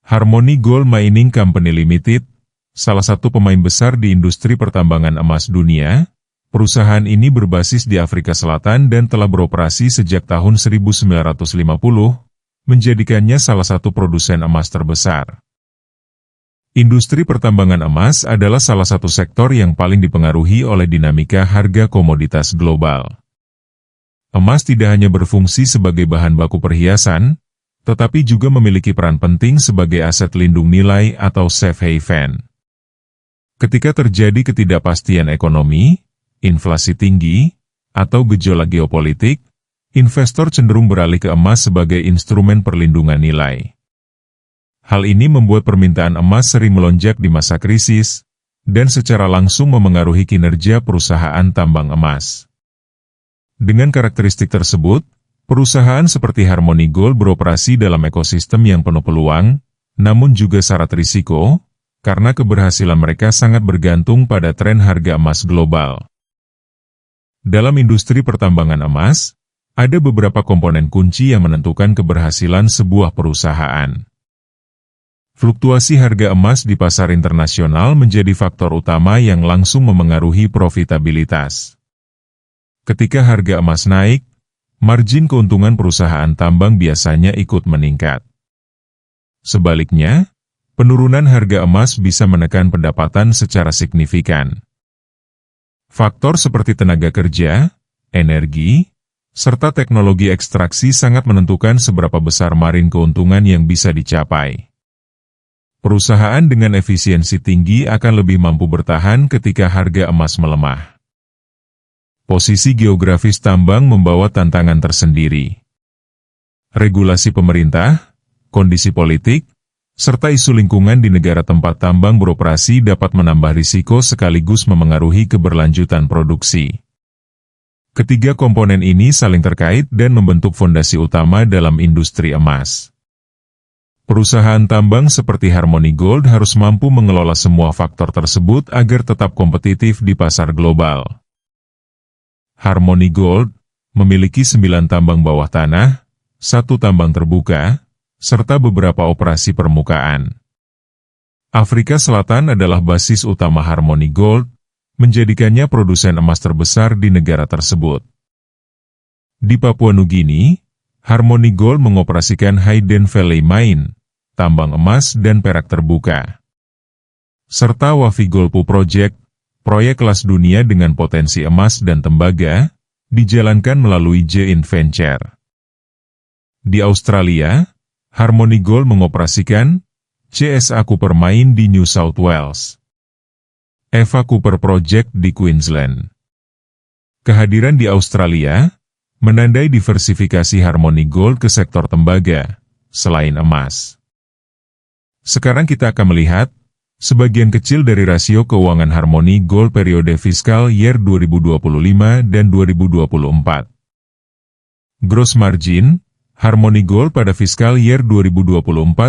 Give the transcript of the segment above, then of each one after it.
Harmony Gold Mining Company Limited, salah satu pemain besar di industri pertambangan emas dunia. Perusahaan ini berbasis di Afrika Selatan dan telah beroperasi sejak tahun 1950, menjadikannya salah satu produsen emas terbesar. Industri pertambangan emas adalah salah satu sektor yang paling dipengaruhi oleh dinamika harga komoditas global. Emas tidak hanya berfungsi sebagai bahan baku perhiasan, tetapi juga memiliki peran penting sebagai aset lindung nilai atau safe haven. Ketika terjadi ketidakpastian ekonomi, inflasi tinggi, atau gejolak geopolitik, investor cenderung beralih ke emas sebagai instrumen perlindungan nilai. Hal ini membuat permintaan emas sering melonjak di masa krisis, dan secara langsung memengaruhi kinerja perusahaan tambang emas. Dengan karakteristik tersebut, perusahaan seperti Harmony Gold beroperasi dalam ekosistem yang penuh peluang, namun juga syarat risiko, karena keberhasilan mereka sangat bergantung pada tren harga emas global. Dalam industri pertambangan emas, ada beberapa komponen kunci yang menentukan keberhasilan sebuah perusahaan. Fluktuasi harga emas di pasar internasional menjadi faktor utama yang langsung memengaruhi profitabilitas. Ketika harga emas naik, margin keuntungan perusahaan tambang biasanya ikut meningkat. Sebaliknya, penurunan harga emas bisa menekan pendapatan secara signifikan. Faktor seperti tenaga kerja, energi, serta teknologi ekstraksi sangat menentukan seberapa besar margin keuntungan yang bisa dicapai. Perusahaan dengan efisiensi tinggi akan lebih mampu bertahan ketika harga emas melemah. Posisi geografis tambang membawa tantangan tersendiri. Regulasi pemerintah, kondisi politik, serta isu lingkungan di negara tempat tambang beroperasi dapat menambah risiko sekaligus memengaruhi keberlanjutan produksi. Ketiga komponen ini saling terkait dan membentuk fondasi utama dalam industri emas. Perusahaan tambang seperti Harmony Gold harus mampu mengelola semua faktor tersebut agar tetap kompetitif di pasar global. Harmony Gold memiliki 9 tambang bawah tanah, 1 tambang terbuka, serta beberapa operasi permukaan. Afrika Selatan adalah basis utama Harmony Gold, menjadikannya produsen emas terbesar di negara tersebut. Di Papua Nugini, Harmony Gold mengoperasikan Hayden Valley Mine, tambang emas dan perak terbuka. Serta Wafi-Golpu Project, proyek kelas dunia dengan potensi emas dan tembaga, dijalankan melalui Joint Venture. Di Australia, Harmony Gold mengoperasikan CSA Cooper Mine di New South Wales, Eva Cooper Project di Queensland. Kehadiran di Australia menandai diversifikasi Harmony Gold ke sektor tembaga, selain emas. Sekarang kita akan melihat sebagian kecil dari rasio keuangan Harmony Gold periode fiskal year 2025 dan 2024. Gross margin Harmony Gold pada fiskal year 2024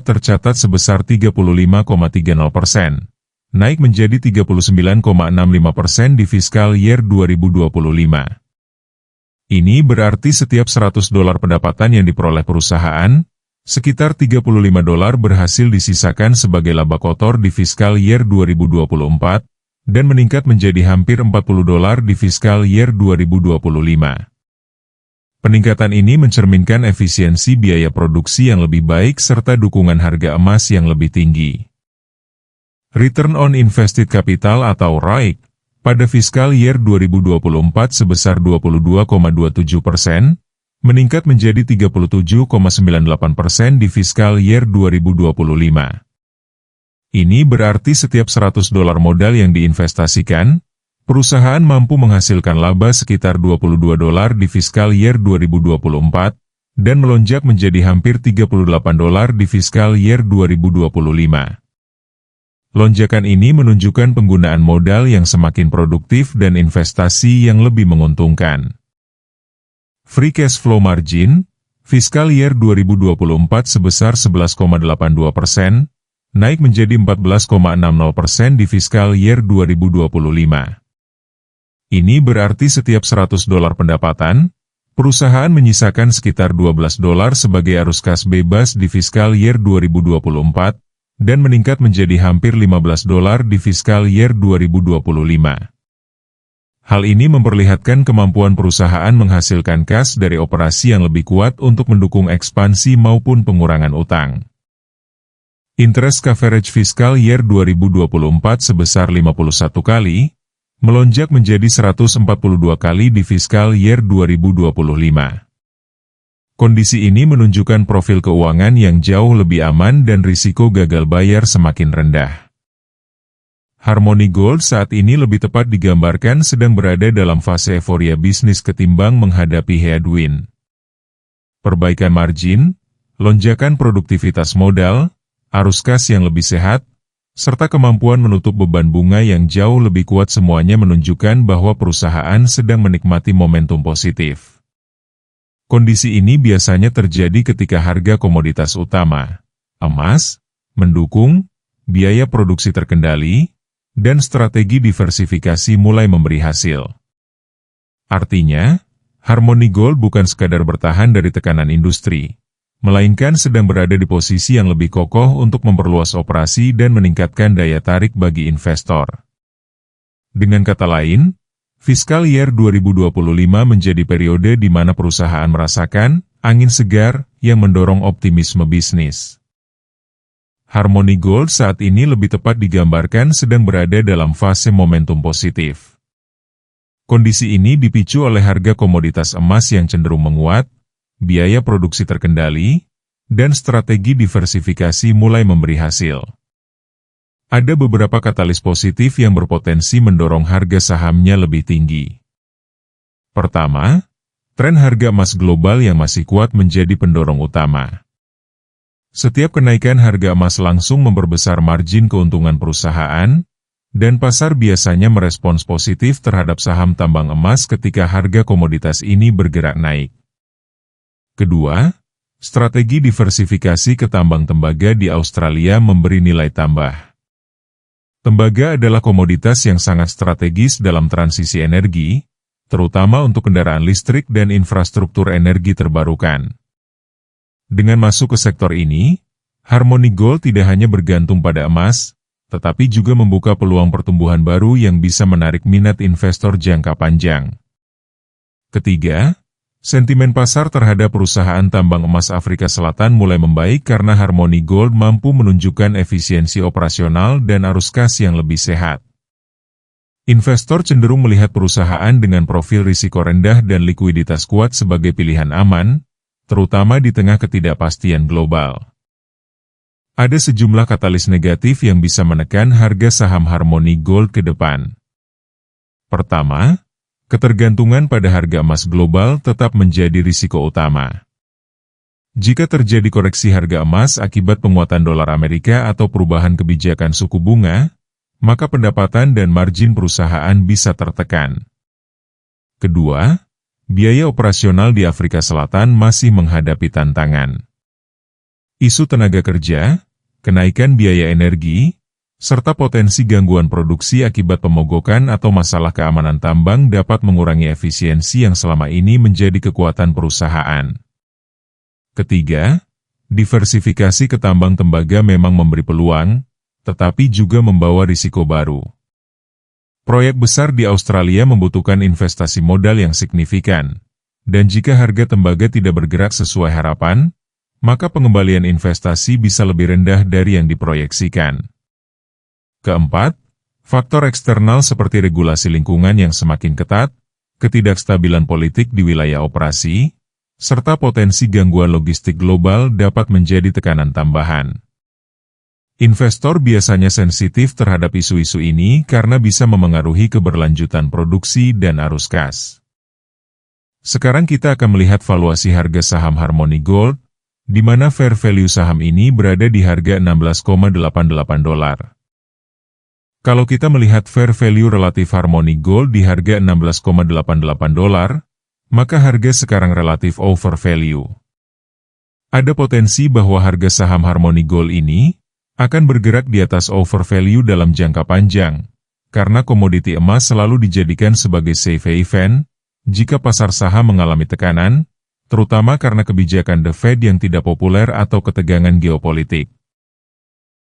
tercatat sebesar 35,30%, naik menjadi 39,65% di fiskal year 2025. Ini berarti setiap $100 pendapatan yang diperoleh perusahaan, sekitar $35 berhasil disisakan sebagai laba kotor di fiskal year 2024, dan meningkat menjadi hampir $40 di fiskal year 2025. Peningkatan ini mencerminkan efisiensi biaya produksi yang lebih baik serta dukungan harga emas yang lebih tinggi. Return on Invested Capital atau ROIC, pada fiskal year 2024 sebesar 22,27%, meningkat menjadi 37,98% di fiskal year 2025. Ini berarti setiap $100 modal yang diinvestasikan, perusahaan mampu menghasilkan laba sekitar $22 di fiskal year 2024, dan melonjak menjadi hampir $38 di fiskal year 2025. Lonjakan ini menunjukkan penggunaan modal yang semakin produktif dan investasi yang lebih menguntungkan. Free cash flow margin, fiskal year 2024 sebesar 11,82%, naik menjadi 14,60% di fiskal year 2025. Ini berarti setiap $100 pendapatan, Perusahaan menyisakan sekitar $12 sebagai arus kas bebas di fiskal year 2024, dan meningkat menjadi hampir $15 di fiskal year 2025. Hal ini memperlihatkan kemampuan perusahaan menghasilkan kas dari operasi yang lebih kuat untuk mendukung ekspansi maupun pengurangan utang. Interest coverage fiskal year 2024 sebesar 51 kali, melonjak menjadi 142 kali di fiskal year 2025. Kondisi ini menunjukkan profil keuangan yang jauh lebih aman dan risiko gagal bayar semakin rendah. Harmony Gold saat ini lebih tepat digambarkan sedang berada dalam fase euforia bisnis ketimbang menghadapi headwind. Perbaikan margin, lonjakan produktivitas modal, arus kas yang lebih sehat, serta kemampuan menutup beban bunga yang jauh lebih kuat semuanya menunjukkan bahwa perusahaan sedang menikmati momentum positif. Kondisi ini biasanya terjadi ketika harga komoditas utama, emas, mendukung, biaya produksi terkendali, dan strategi diversifikasi mulai memberi hasil. Artinya, Harmony Gold bukan sekadar bertahan dari tekanan industri, melainkan sedang berada di posisi yang lebih kokoh untuk memperluas operasi dan meningkatkan daya tarik bagi investor. Dengan kata lain, fiskal year 2025 menjadi periode di mana perusahaan merasakan angin segar yang mendorong optimisme bisnis. Harmony Gold saat ini lebih tepat digambarkan sedang berada dalam fase momentum positif. Kondisi ini dipicu oleh harga komoditas emas yang cenderung menguat, biaya produksi terkendali, dan strategi diversifikasi mulai memberi hasil. Ada beberapa katalis positif yang berpotensi mendorong harga sahamnya lebih tinggi. Pertama, tren harga emas global yang masih kuat menjadi pendorong utama. Setiap kenaikan harga emas langsung memperbesar margin keuntungan perusahaan, dan pasar biasanya merespons positif terhadap saham tambang emas ketika harga komoditas ini bergerak naik. Kedua, strategi diversifikasi ke tambang tembaga di Australia memberi nilai tambah. Tembaga adalah komoditas yang sangat strategis dalam transisi energi, terutama untuk kendaraan listrik dan infrastruktur energi terbarukan. Dengan masuk ke sektor ini, Harmony Gold tidak hanya bergantung pada emas, tetapi juga membuka peluang pertumbuhan baru yang bisa menarik minat investor jangka panjang. Ketiga, sentimen pasar terhadap perusahaan tambang emas Afrika Selatan mulai membaik karena Harmony Gold mampu menunjukkan efisiensi operasional dan arus kas yang lebih sehat. Investor cenderung melihat perusahaan dengan profil risiko rendah dan likuiditas kuat sebagai pilihan aman, terutama di tengah ketidakpastian global. Ada sejumlah katalis negatif yang bisa menekan harga saham Harmony Gold ke depan. Pertama, ketergantungan pada harga emas global tetap menjadi risiko utama. Jika terjadi koreksi harga emas akibat penguatan dolar Amerika atau perubahan kebijakan suku bunga, maka pendapatan dan margin perusahaan bisa tertekan. Kedua, biaya operasional di Afrika Selatan masih menghadapi tantangan. Isu tenaga kerja, kenaikan biaya energi, serta potensi gangguan produksi akibat pemogokan atau masalah keamanan tambang dapat mengurangi efisiensi yang selama ini menjadi kekuatan perusahaan. Ketiga, diversifikasi ke tambang tembaga memang memberi peluang, tetapi juga membawa risiko baru. Proyek besar di Australia membutuhkan investasi modal yang signifikan, dan jika harga tembaga tidak bergerak sesuai harapan, maka pengembalian investasi bisa lebih rendah dari yang diproyeksikan. Keempat, faktor eksternal seperti regulasi lingkungan yang semakin ketat, ketidakstabilan politik di wilayah operasi, serta potensi gangguan logistik global dapat menjadi tekanan tambahan. Investor biasanya sensitif terhadap isu-isu ini karena bisa memengaruhi keberlanjutan produksi dan arus kas. Sekarang kita akan melihat valuasi harga saham Harmony Gold, di mana fair value saham ini berada di harga $16,88. Kalau kita melihat fair value relatif Harmony Gold di harga $16,88, maka harga sekarang relatif over value. Ada potensi bahwa harga saham Harmony Gold ini akan bergerak di atas over value dalam jangka panjang, karena komoditi emas selalu dijadikan sebagai safe haven, jika pasar saham mengalami tekanan, terutama karena kebijakan The Fed yang tidak populer atau ketegangan geopolitik.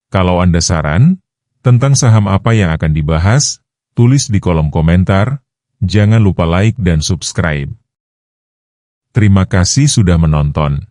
Kalau Anda saran tentang saham apa yang akan dibahas, tulis di kolom komentar. Jangan lupa like dan subscribe. Terima kasih sudah menonton.